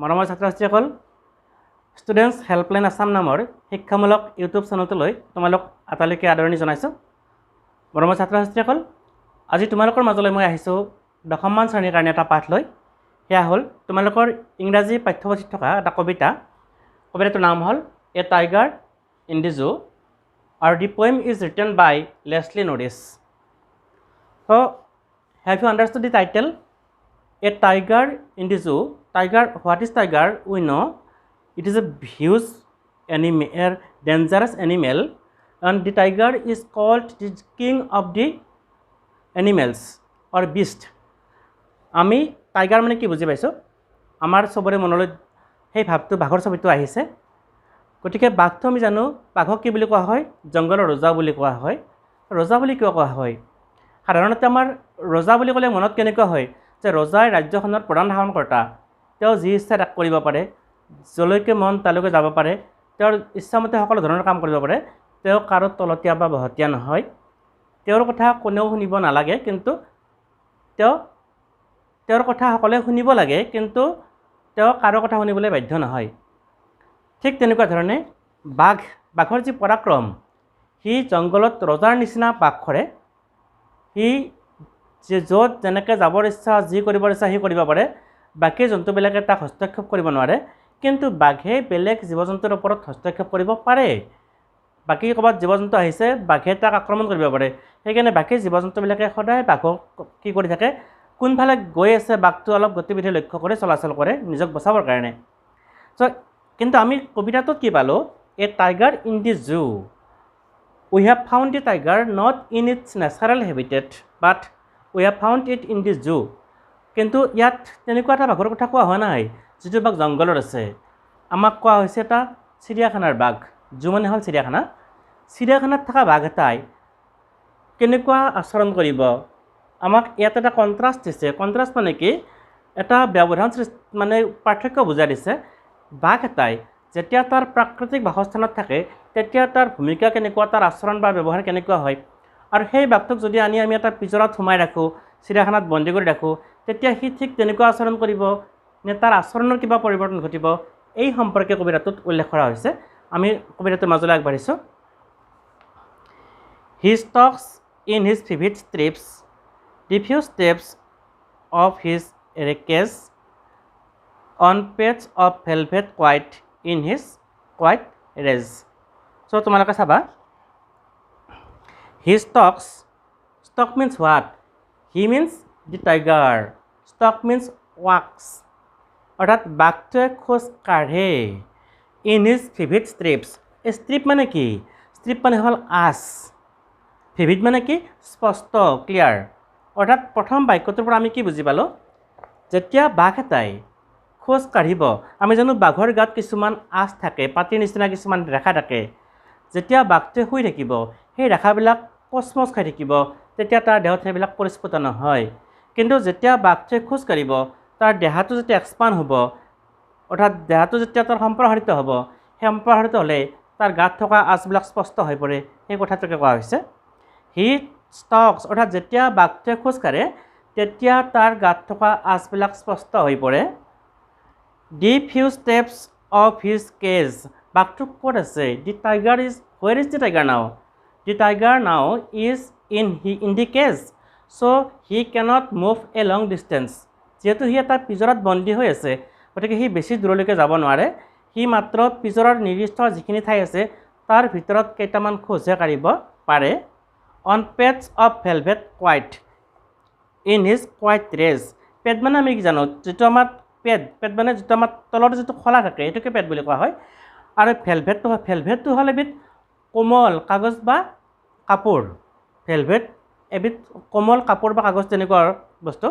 মৰমৰ ছাত্ৰ-ছাত্ৰীসকল students helpline Assam নামৰ শিক্ষামূলক ইউটিউব চেনেলটোলৈ তোমালোক আটালৈকে আদৰণি জনাইছোঁ। মৰমৰ ছাত্ৰ-ছাত্ৰীসকল আজি তোমালোকৰ মাজলৈ মই আহিছোঁ দশমমান শ্ৰেণীৰ কাৰণে এটা পাঠ লৈ। সেয়া হ'ল তোমালোকৰ ইংৰাজী পাঠ্যপুথিত থকা এটা কবিতা। কবিতাটোৰ নাম হ'ল এ টাইগাৰ ইন দি জু আৰু the poem is written by Leslie Norris. So have you understood the title? A tiger in the zoo. Tiger, what is tiger? We know it is a huge animal, a dangerous animal, and the tiger is called the king of the animals or beast. আমি tiger মানে কি বুজি পাইছোঁ? আমাৰ চবৰে মনলৈ সেই ভাৱটো বাঘৰ ছবিটো আহিছে। গতিকে বাঘটো আমি জানো, বাঘক কি বুলি কোৱা হয়? জংঘলৰ ৰজা বুলি কোৱা হয়। ৰজা বুলি কিয় কোৱা হয়? সাধাৰণতে আমাৰ ৰজা বুলি ক'লে মনত কেনেকুৱা হয় যে ৰজাই ৰাজ্যখনৰ প্ৰধান শাসনকৰ্তা। তেওঁ যি ইচ্ছা তাক কৰিব পাৰে, যলৈকে মন তালৈকে যাব পাৰে, তেওঁৰ ইচ্ছামতে সকলো ধৰণৰ কাম কৰিব পাৰে। তেওঁ কাৰো তলতীয়া বা বহতীয়া নহয়। তেওঁৰ কথা কোনেও শুনিব নালাগে, কিন্তু তেওঁৰ কথা সকলোৱে শুনিব লাগে, কিন্তু তেওঁ কাৰো কথা শুনিবলৈ বাধ্য নহয়। ঠিক তেনেকুৱা ধৰণে বাঘৰ যি পৰাক্ৰম, সি জংঘলত ৰজাৰ নিচিনা বাস কৰে। সি য'ত যেনেকৈ যাবৰ ইচ্ছা, যি কৰিবৰ ইচ্ছা সি কৰিব পাৰে। বাকী জন্তুবিলাকে তাক হস্তক্ষেপ কৰিব নোৱাৰে, কিন্তু বাঘে বেলেগ জীৱ জন্তুৰ ওপৰত হস্তক্ষেপ কৰিব পাৰে। বাকী ক'ৰবাত জীৱ জন্তু আহিছে, বাঘে তাক আক্ৰমণ কৰিব পাৰে। সেইকাৰণে বাকী জীৱ জন্তুবিলাকে সদায় বাঘক কি কৰি থাকে, কোনফালে গৈ আছে বাঘটো অলপ গতিবিধি লক্ষ্য কৰি চলাচল কৰে নিজক বচাবৰ কাৰণে। কিন্তু আমি কবিতাটোত কি পালোঁ? A tiger in the zoo. We have found the tiger not in its natural habitat, but we have found it in the zoo. কিন্তু ইয়াত তেনেকুৱা এটা বাঘৰ কথা কোৱা হোৱা নাই যিটো বাঘ জংঘলত আছে। আমাক কোৱা হৈছে এটা চিৰিয়াখানাৰ বাঘ। জু মানে হ'ল চিৰিয়াখানা। চিৰিয়াখানাত থকা বাঘ এটাই কেনেকুৱা আচৰণ কৰিব, আমাক ইয়াত এটা কণ্ট্ৰাষ্ট দিছে। কণ্ট্ৰাষ্ট মানে কি? এটা ব্যৱধান মানে পাৰ্থক্য বুজাই দিছে। বাঘ এটাই যেতিয়া তাৰ প্ৰাকৃতিক বাসস্থানত থাকে তেতিয়া তাৰ ভূমিকা কেনেকুৱা, তাৰ আচৰণ বা ব্যৱহাৰ কেনেকুৱা হয়। আৰু সেই বাঘটোক যদি আমি এটা পিঁজৰাত সোমাই ৰাখোঁ, চিৰিয়াখানাত বন্দী কৰি ৰাখোঁ, তেতিয়া সি ঠিক তেনেকুৱা আচৰণ কৰিব নে তাৰ আচৰণৰ কিবা পৰিৱৰ্তন ঘটিব, এই সম্পৰ্কে কবিতাটোত উল্লেখ কৰা হৈছে। আমি কবিতাটোৰ মাজলৈ আগবাঢ়িছোঁ। He stalks in his vivid strips the few steps of his cage on patch of velvet white in his white rays. So তোমালোকে চাবা, he stalks. Stalk means what? He means the tiger. Stalk means walks. অৰ্থাৎ বাঘটোৱে খোজ কাঢ়ে in his vivid strips. Strip মানে কি? Strip মানে হ'ল আঁচ। ভিভিড মানে কি? স্পষ্ট, ক্লিয়াৰ। অৰ্থাৎ প্ৰথম বাক্যটোৰ পৰা আমি কি বুজি পালোঁ? যেতিয়া বাঘ এটাই খোজ কাঢ়িব, আমি জানো বাঘৰ গাত কিছুমান আঁচ থাকে, পাতিৰ নিচিনা কিছুমান ৰেখা থাকে। যেতিয়া বাঘটোৱে শুই থাকিব, সেই ৰেখাবিলাক কচমচ খাই থাকিব, তেতিয়া তাৰ দেহত সেইবিলাক পৰিস্ফুট নহয়। কিন্তু যেতিয়া বাঘটোৱে খোজ কাঢ়িব, তাৰ দেহাটো যেতিয়া এক্সপাণ্ড হ'ব, অৰ্থাৎ দেহাটো যেতিয়া তাৰ সম্প্ৰসাৰিত হ'ব, সেই সম্প্ৰসাৰিত হ'লে তাৰ গাত থকা আঁচবিলাক স্পষ্ট হৈ পৰে। সেই কথাটোকে কোৱা হৈছে হি ষ্টক্স। অৰ্থাৎ যেতিয়া বাঘটোৱে খোজ কাঢ়ে তেতিয়া তাৰ গাত থকা আঁচবিলাক স্পষ্ট হৈ পৰে। The few steps of his cage. বাঘটো ক'ত আছে? The tiger is, where is the tiger now? The tiger now is in the cage, so' he cannot move a long distance. যিহেতু সি এটা পিঁজৰাত বন্দী হৈ আছে, গতিকে সি বেছি দূৰলৈকে যাব নোৱাৰে। সি মাত্ৰ পিঁজৰাৰ নিৰ্দিষ্ট যিখিনি ঠাই আছে তাৰ ভিতৰত কেইটামান খোজহে কাঢ়িব পাৰে। On pads of velvet white in his white rage. Pad মানে আমি কি জানো? যিটো আমাৰ পেড মানে যিটো আমাৰ তলৰ যিটো খোলা থাকে সেইটোকে পেড বুলি কোৱা হয়। আৰু ভেলভেটটো হ'ল এবিধ কোমল কাগজ বা কাপোৰ। ভেলভেট এবিধ কোমল কাপোৰ বা কাগজ তেনেকুৱা বস্তু।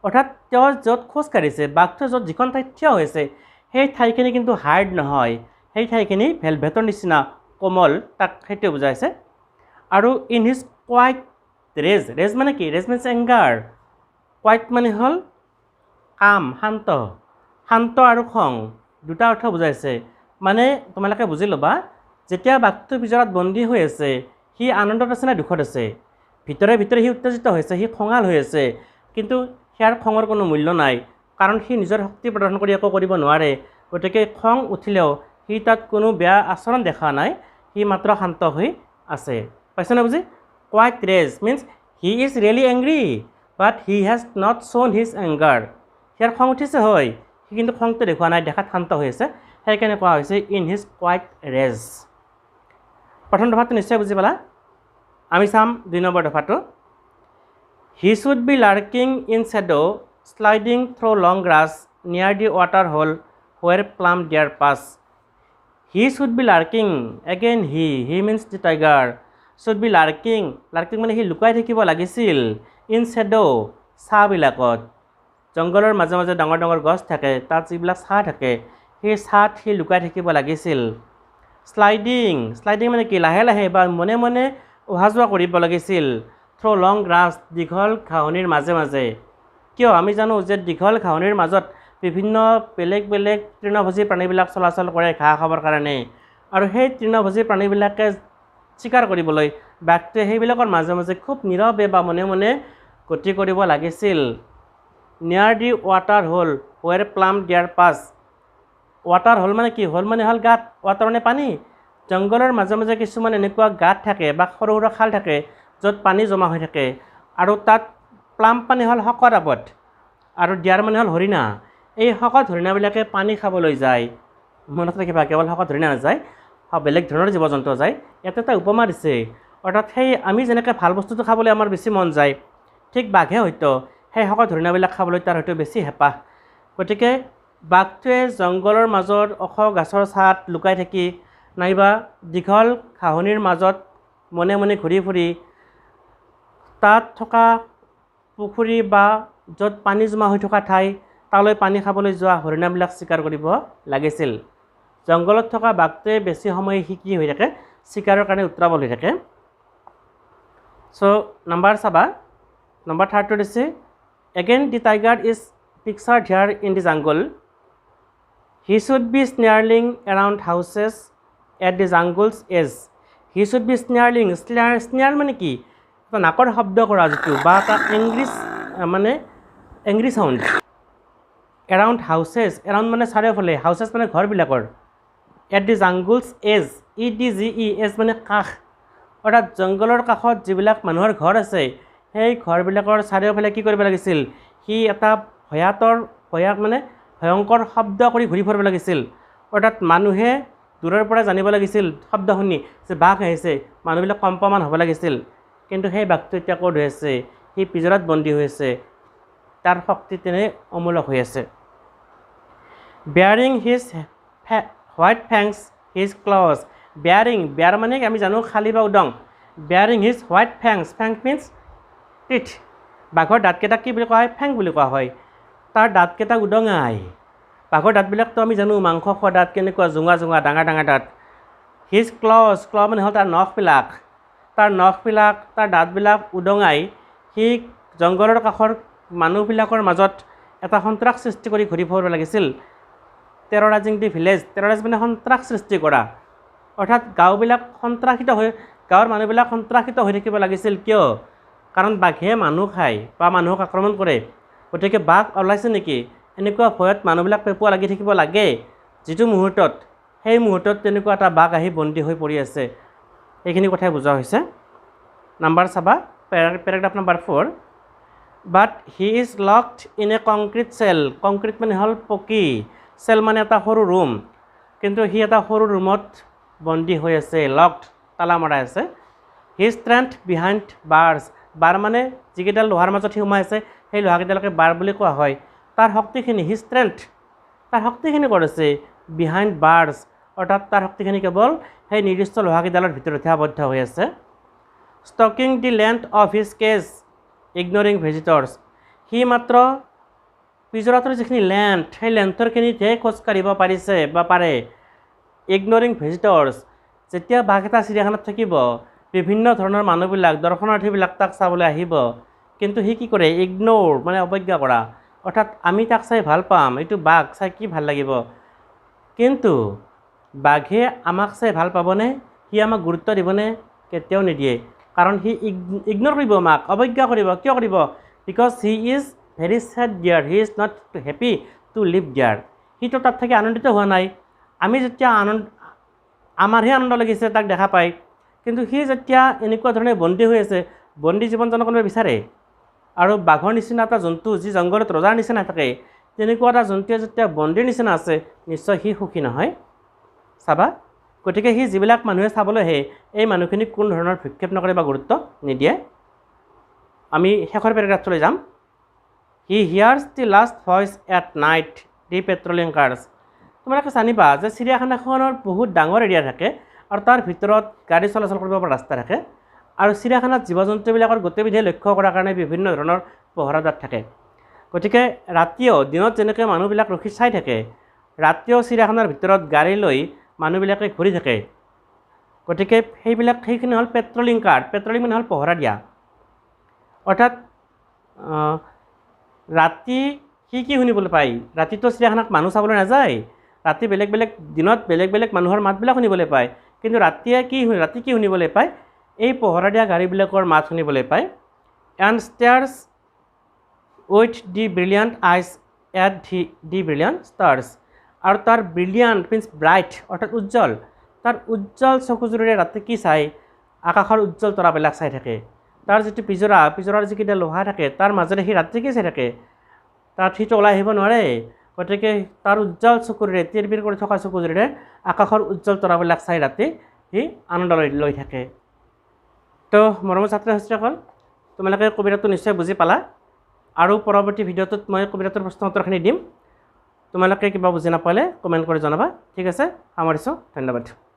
অৰ্থাৎ তেওঁ য'ত খোজ কাঢ়িছে, বাঘটোৱে য'ত যিখন ঠাইত থিয় হৈছে, সেই ঠাইখিনি কিন্তু হাৰ্ড নহয়, সেই ঠাইখিনি ভেলভেটৰ নিচিনা কোমল, তাক সেইটোৱে বুজাইছে। আৰু in his quiet raise. Raise মানে কি? Raise means anger. কোৱাইট মানে হ'ল কাম, শান্ত আৰু খং, দুটা অৰ্থ বুজাইছে। মানে তোমালোকে বুজি ল'বা, যেতিয়া বাঘটো পিঁজৰাত বন্দী হৈ আছে, সি আনন্দত আছে নে দুখত আছে? ভিতৰে ভিতৰে সি উত্তেজিত হৈছে, সি খঙাল হৈ আছে, কিন্তু সেয়াৰ খঙৰ কোনো মূল্য নাই, কাৰণ সি নিজৰ শক্তি প্ৰদৰ্শন কৰি একো কৰিব নোৱাৰে গতিকে খং উঠিলেও সি তাত কোনো বেয়া আচৰণ দেখা নাই সি মাত্ৰ শান্ত হৈ আছে পাইছেনে বুজি quiet rage means he is really angry but he has not shown his anger ইয়াৰ খং উঠিছে হয় সি কিন্তু খংটো দেখুওৱা নাই দেখাত শান্ত হৈ আছে সেইকাৰণে কোৱা হৈছে ইন হিজ কোৱাইট ৰেজ প্ৰথম দফাটো নিশ্চয় বুজি পালা আমি চাম 2 নম্বৰ দফাটো he should be lurking in shadow sliding through long grass near the water hole where plum deer pass. He should be lurking. Again he means the tiger should be lurking. Lurking মানে সি লুকাই থাকিব লাগিছিল in shadow ছাঁবিলাকত জংঘলৰ মাজে মাজে ডাঙৰ ডাঙৰ গছ থাকে তাত যিবিলাক ছাঁ থাকে সেই ছাঁত সি লুকাই থাকিব লাগিছিল স্লাইডিং মানে কি লাহে লাহে বা মনে মনে অহা যোৱা কৰিব লাগিছিল থ্ৰু লং গ্ৰাছ দীঘল ঘাঁহনিৰ মাজে মাজে কিয় আমি জানো যে দীঘল ঘাঁহনিৰ মাজত বিভিন্ন বেলেগ বেলেগ তৃণভোজী প্ৰাণীবিলাক চলাচল কৰে ঘাঁহ খাবৰ কাৰণে আৰু সেই তৃণভোজী প্ৰাণীবিলাকে চিকাৰ কৰিবলৈ বাঘটোৱে সেইবিলাকৰ মাজে মাজে খুব নীৰৱে বা মনে মনে গতি কৰিব লাগিছিল নিয়াৰ দি ৱাটাৰ হোল ৱেৰ প্লাম ডিয়াৰ পাছ ৱাটাৰ হোল মানে কি হোল মানে হ'ল গাঁত ৱাটাৰ মানে পানী জংঘলৰ মাজে মাজে কিছুমান এনেকুৱা গাঁত থাকে বা সৰু সৰু খাল থাকে য'ত পানী জমা হৈ থাকে আৰু তাত প্লাম পানী হ'ল শকত আবদ আৰু ডিয়াৰ মানে হ'ল হৰিণা এই শকত হৰিণাবিলাকে পানী খাবলৈ যায় মনত ৰাখিবা কেৱল শকত হৰিণা নাযায় বেলেগ ধৰণৰ জীৱ জন্তু যায় ইয়াতে এটা উপমা দিছে অৰ্থাৎ সেই আমি যেনেকৈ ভাল বস্তুটো খাবলৈ আমাৰ বেছি মন যায় ঠিক বাঘে হয়তো সেই শকত হৰিণাবিলাক খাবলৈ তাৰ হয়তো বেছি হেঁপাহ গতিকে বাঘটোৱে জংঘলৰ মাজত ওখ গাছৰ ছাঁত লুকাই থাকি নাইবা দীঘল ঘাঁহনিৰ মাজত মনে মনে ঘূৰি ফুৰি তাত থকা পুখুৰী বা য'ত পানী জমা হৈ থকা ঠাই তালৈ পানী খাবলৈ যোৱা হৰিণাবিলাক চিকাৰ কৰিব লাগিছিল জংঘলত থকা বাঘটোৱে বেছি সময় শিকি হৈ থাকে চিকাৰৰ কাৰণে উত্ৰাৱল হৈ থাকে চ' নম্বৰ চাবা নম্বৰ 3টো দিছে again the tiger is pictured here in the jungle he should be snarling around houses at the jungle's edge he should be snarling snarl মানে কি এটা নাকৰ শব্দ কৰা যিটো বা এটা মানে angry sound around houses around মানে চাৰিওফালে হাউচেছ মানে ঘৰবিলাকৰ at the jungle's as as মানে কাষ অৰ্থাৎ জংঘলৰ কাষত যিবিলাক মানুহৰ ঘৰ আছে সেই ঘৰবিলাকৰ চাৰিওফালে কি কৰিব লাগিছিল সি এটা ভয়ংকৰ শব্দ কৰি ঘূৰি ফুৰিব লাগিছিল অৰ্থাৎ মানুহে দূৰৰ পৰা জানিব লাগিছিল শব্দ শুনি যে বাঘ আহিছে মানুহবিলাক কম্পমান হ'ব লাগিছিল কিন্তু সেই বাঘটো এতিয়া ক'ত হৈ আছে সি পিজৰাত বন্দী হৈ আছে তাৰ শক্তি তেনে অমূলক হৈ আছে baring his white fangs his claws bare মানে আমি জানো খালী বা উদং baring his white fangs means teeth বাঘৰ দাঁতকেইটাক কি বুলি কোৱা হয় ফেং বুলি কোৱা হয় তাৰ দাঁতকেইটাক উদঙাই বাঘৰ দাঁতবিলাকতো আমি জানো মাংস খোৱা দাঁত কেনেকুৱা জোঙা ডাঙৰ দাঁত হিজ ক্ল মানে হ'ল তাৰ নখবিলাক তাৰ দাঁতবিলাক উদঙাই সি জংঘলৰ কাষৰ মানুহবিলাকৰ মাজত এটা সন্ত্ৰাস সৃষ্টি কৰি ঘূৰি ফুৰিব লাগিছিল টেৰৰাইজিং দি ভিলেজ টেৰৰাইজ মানে সন্ত্ৰাস সৃষ্টি কৰা অৰ্থাৎ গাঁৱৰ মানুহবিলাক সন্ত্ৰাসিত হৈ থাকিব লাগিছিল কিয় কাৰণ বাঘে মানুহ খায় বা মানুহক আক্ৰমণ কৰে গতিকে বাঘ ওলাইছে নেকি এনেকুৱা ভয়ত মানুহবিলাক পেপুৱা লাগি থাকিব লাগে যিটো মুহূৰ্তত সেই মুহূৰ্তত তেনেকুৱা এটা বাঘ আহি বন্দী হৈ পৰি আছে এইখিনি কথাই বুজোৱা হৈছে নম্বৰ চাবা paragraph number 4 but he is locked in a concrete cell concrete মানে হ'ল পকী চেল মানে এটা সৰু ৰুম কিন্তু সি এটা সৰু ৰুমত বন্দী হৈ আছে লকড তালা মৰা আছে হি ষ্ট্ৰেণ্ড বিহাইণ্ড বাৰ মানে যিকেইডাল লোহাৰ মাজত সি সোমাই আছে সেই লোহাকেইডালকে বাৰ বুলি কোৱা হয় তাৰ শক্তিখিনি তাৰ শক্তিখিনি ক'ত আছে বিহাইণ্ড বাৰ্ছ অৰ্থাৎ তাৰ শক্তিখিনি কেৱল সেই নিৰ্দিষ্ট লোহাকেইডালৰ ভিতৰতহে আবদ্ধ হৈ আছে stalking the length of his cage ignoring visitors সি মাত্ৰ পিজৰাটোৰ যিখিনি লেন্থ সেই লেন্থৰখিনিতহে খোজকাঢ়িব পাৰিছে বা পাৰে ইগনৰিং ভিজিটৰ্ছ যেতিয়া বাঘ এটা চিৰিয়াখানাত থাকিব বিভিন্ন ধৰণৰ মানুহবিলাক দৰ্শনাৰ্থীবিলাক তাক চাবলৈ আহিব কিন্তু সি কি কৰে ইগন'ৰ মানে অৱজ্ঞা কৰা অৰ্থাৎ আমি তাক চাই ভাল পাম এইটো বাঘ চাই কি ভাল লাগিব কিন্তু বাঘে আমাক চাই ভাল পাবনে সি আমাক গুৰুত্ব দিবনে কেতিয়াও নিদিয়ে কাৰণ সি ইগন'ৰ কৰিব আমাক অৱজ্ঞা কৰিব কিয় কৰিব because he is very sad there, he is not happy to live there. সিটো তাত থাকি আনন্দিত হোৱা নাই। আমি যেতিয়া আমাৰহে আনন্দ লাগিছে তাক দেখা পাই, কিন্তু সি যেতিয়া এনেকুৱা ধৰণে বন্দী হৈ আছে, বন্দী জীৱন জানো কোনোবাই বিচাৰে? আৰু বাঘৰ নিচিনা এটা জন্তু যি জংঘলত ৰজাৰ নিচিনা থাকে, তেনেকুৱা এটা জন্তুৱে যেতিয়া বন্দীৰ নিচিনা আছে, নিশ্চয় সি সুখী নহয়। চাবা, গতিকে সি যিবিলাক মানুহে চাবলৈ আহে এই মানুহখিনিক কোন ধৰণৰ ভ্ৰক্ষেপ নকৰে বা গুৰুত্ব নিদিয়ে। আমি শেষৰ পেৰাগ্ৰাফটোলৈ যাম। He hears the last voice at night the patrolling cars. তোমালোকে জানিবা যে চিৰিয়াখানাখনৰ বহুত ডাঙৰ এৰিয়া থাকে আৰু তাৰ ভিতৰত গাড়ী চলাচল কৰিব পৰা ৰাস্তা থাকে, আৰু চিৰিয়াখানাত জীৱ জন্তুবিলাকৰ গতিবিধি লক্ষ্য কৰাৰ কাৰণে বিভিন্ন ধৰণৰ পহৰাদাৰ থাকে। গতিকে ৰাতিও দিনত যেনেকৈ মানুহবিলাক ৰখি চাই থাকে, ৰাতিও চিৰিয়াখানাৰ ভিতৰত গাড়ী লৈ মানুহবিলাকে ঘূৰি থাকে। গতিকে সেইখিনি হ'ল পেট্ৰলিং কাৰ্ড। পেট্ৰলিং মানে হ'ল পহৰা দিয়া। অৰ্থাৎ ৰাতি সি কি শুনিবলৈ পায়? ৰাতিটো চিৰিয়াখানাত মানুহ চাবলৈ নাযায়, ৰাতি বেলেগ বেলেগ দিনত বেলেগ বেলেগ মানুহৰ মাতবিলাক শুনিবলৈ পায়, কিন্তু ৰাতি কি শুনিবলৈ পায়? এই পহৰা দিয়া গাড়ীবিলাকৰ মাত শুনিবলৈ পায়। And stares with the brilliant eyes at the brilliant stars. আৰু তাৰ ব্ৰিলিয়াণ্ট মিনছ ব্ৰাইট অৰ্থাৎ উজ্জ্বল, তাৰ উজ্জ্বল চকুযোৰেৰে ৰাতি কি চাই? আকাশৰ উজ্জ্বল তৰাবিলাক চাই থাকে। তাৰ যিটো পিজৰাৰ যিকেইটা লোহা থাকে তাৰ মাজেৰে সি ৰাতি কি চাই থাকে? তাত সিটো ওলাই আহিব নোৱাৰে। গতিকে তাৰ উজ্জ্বল চকুৰে, তিৰবিৰ কৰি থকা চকুযোৰেৰে আকাশৰ উজ্জ্বল তৰাবিলাক চাই ৰাতি সি আনন্দ লৈ থাকে। তো মৰমৰ ছাত্ৰ ছাত্ৰীসকল, তোমালোকে কবিতাটো নিশ্চয় বুজি পালা। আৰু পৰৱৰ্তী ভিডিঅ'টোত মই কবিতাটোৰ প্ৰশ্ন উত্তৰখিনি দিম। তোমালোকে কিবা বুজি নাপালে কমেণ্ট কৰি জনাবা। ঠিক আছে, সামৰিছোঁ। ধন্যবাদ।